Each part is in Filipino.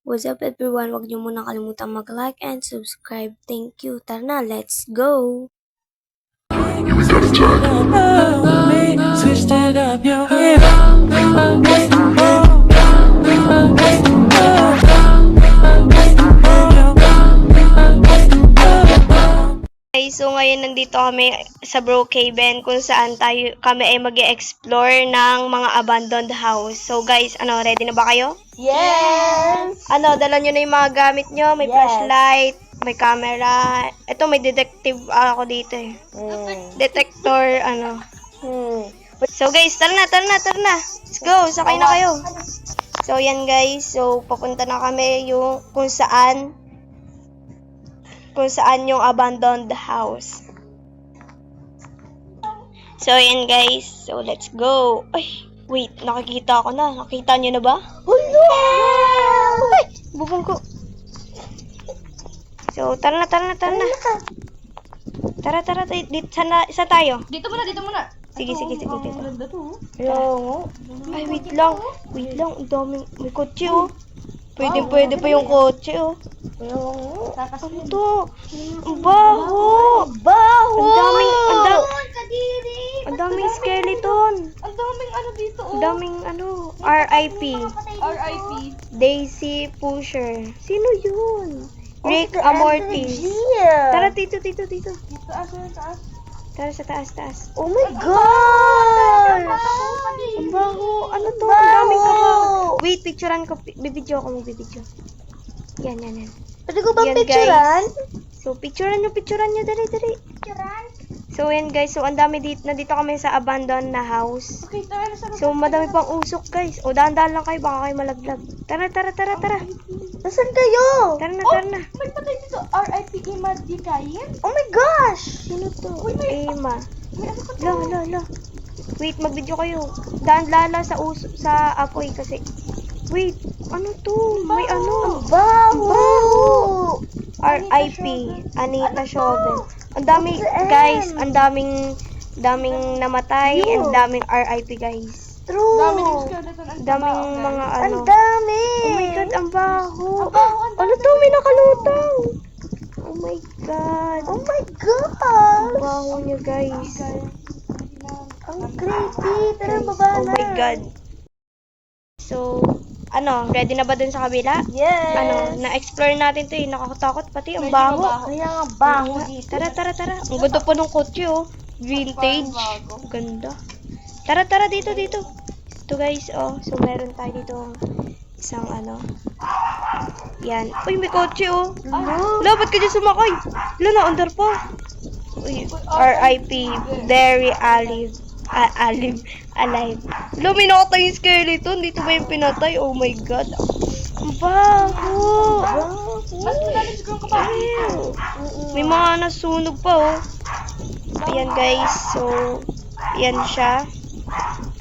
What's up everyone? Huwag niyo muna kalimutang mag-like and subscribe. Thank you. Tara na, let's go! Switched it up, yo. Okay, so ngayon nandito kami sa Brookhaven kung saan kami ay mag-e-explore ng mga abandoned house. So guys, ready na ba kayo? Yes! Dala nyo na yung mga gamit nyo, may Yes. flashlight, may camera. Ito, may detective ako dito eh. Detector, So guys, tara na. Let's go, sakay na kayo. So yan guys, so papunta na kami yung kung saan yung abandoned house. So yan guys, so let's go. Ay, wait, nakikita ko na. Nakita nyo na ba? Hello! Ay, bubong ko. So, tara na. Tara, dito, sa tayo. Dito muna. Sige, dito. Ganda to. Ay, wait lang. Ang daming, may kotse oh. Pwede pa yung kotse oh. Ano to? Ang baho! Ang daming skeleton. Ang daming dito, Ang daming RIP. RIP. Daisy Pusher. Sino yun? Rick Amortis. Tara, dito. Dito, taas. Tara sa taas. Oh my God! Ang baho. Ano to? Ang daming kabaho. Wait, picturean ko. Bibidyo ako. Yan. Pwede ko ba Yan, picturean? So, picturean nyo. Dali. So, yan guys. So, ang dami dito. Nandito kami sa abandoned na house. Okay, tara na sa So, madami pang usok guys. O, dahan-dahan lang kayo. Baka kayo malaglag. Tara. Nasaan kayo? Tara na. May patay dito. RIP Ima Di Kayin? Oh my gosh! Sino to? Emma. May ano pa to? La. Wait, mag-video kayo. Dahan-dahan lang sa apoy kasi. Wait, ano to? May Baho! RIP, Anita Chauvin. Ang dami, guys, ang daming namatay, and daming RIP, guys. True! Daming mga Ang dami! Oh my God, ang baho. Ang baho, ang Ano to? May nakalutang. Oh my God. Oh my God! Ang baho niya, guys. Ang creepy! Tara, baba na! Oh my God. So, ready na ba dun sa kabila? Yes! Na-explore natin to eh. Nakakatakot pati. Ang baho. Kaya nga baho dito. Tara. Ang ganda pa ng kotse oh. Vintage. Bago. Ganda. Tara, dito. Ito guys, oh. So, meron tayo dito isang Yan. Uy, may kotse oh. Wala, ba't ka dyan sumakay? Wala, na-under pa. Uy, RIP. Very alive. Alive. Wala, may nakatay yung skeleton. Dito ba yung pinatay? Oh my God. Ang baho. Mas malalim siguro ka pa. Ew. May mga nasunog pa oh. Ayan guys. So, ayan siya.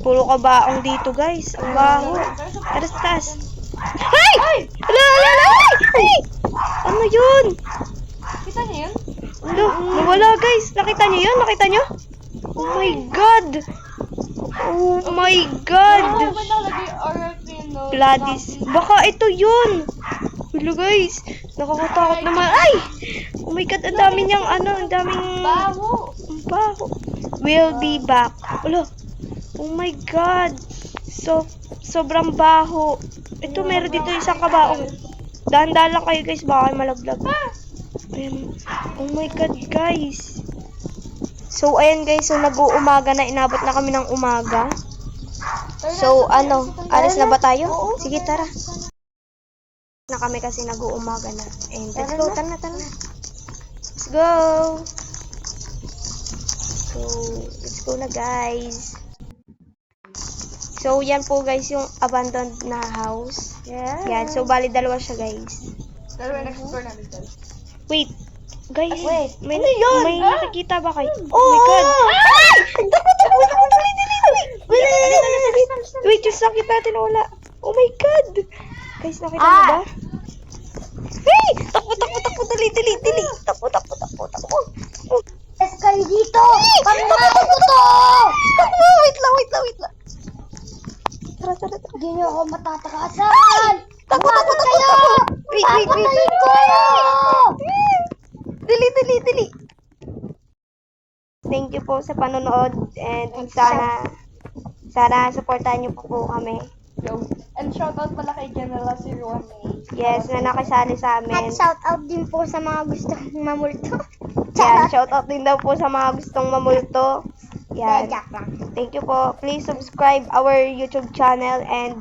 Puro kabaong dito guys. Ang baho. Tara sa taas. Ay! Ala! Ay! Ano yun? Kita niyo yun? Ano? Nawala guys. Nakita niyo yun? Oh my God. May nalagay RIP no? Gladys. Baka ito yun. Hello guys. Nakakatakot naman. Ay! Oh my God. Ang dami niyang ang daming... Baho! Ang baho. We'll be back. Wala. Oh my God. So, sobrang baho. Ito, meron dito isang kabaong. Dahan-dahan lang kayo guys. Baka kayo malaglag. Ayan. Oh my God guys. So, ayan guys. So, nag-uumaga na. Inabot na kami ng umaga. So, alis na ba tayo? Sige, tara. Na kami kasi nag-uumaga na. And let's go. Tara na. Let's go. So, let's go na guys. So, yan po guys yung abandoned na house. Yeah. Yan. So, bali dalawa siya guys. Dalawa na-explore namin guys. Wait. Guys, Wait. may yun? nakikita ba kayo? Oh my God. Ay! Wait, yung sakit natin wala. Oh my God. Guys, nakita niyo ba? Hey! Takbo. Dali. Takbo. Yes, kayo dito! Pagpapatag ko to! Wait lang. Tara. Hindi niyo ako matatakasan! Takot kayo! Wait. Papatayin ko kayo! Dali. Thank you po sa panonood and sana supportahan niyo po kami. Yo. And shoutout pala kay General si Ronnie. Yes, na nakisali sa At amin. shoutout din po sa mga gustong mamulto. Yan, shoutout din daw po sa mga gustong mamulto. Yan. Joke lang. Thank you po. Please subscribe our YouTube channel and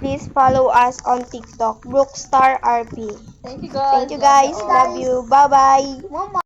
please follow us on TikTok, Brookstar RP. Thank you guys. Thank you guys. Love you. Bye-bye. Mama.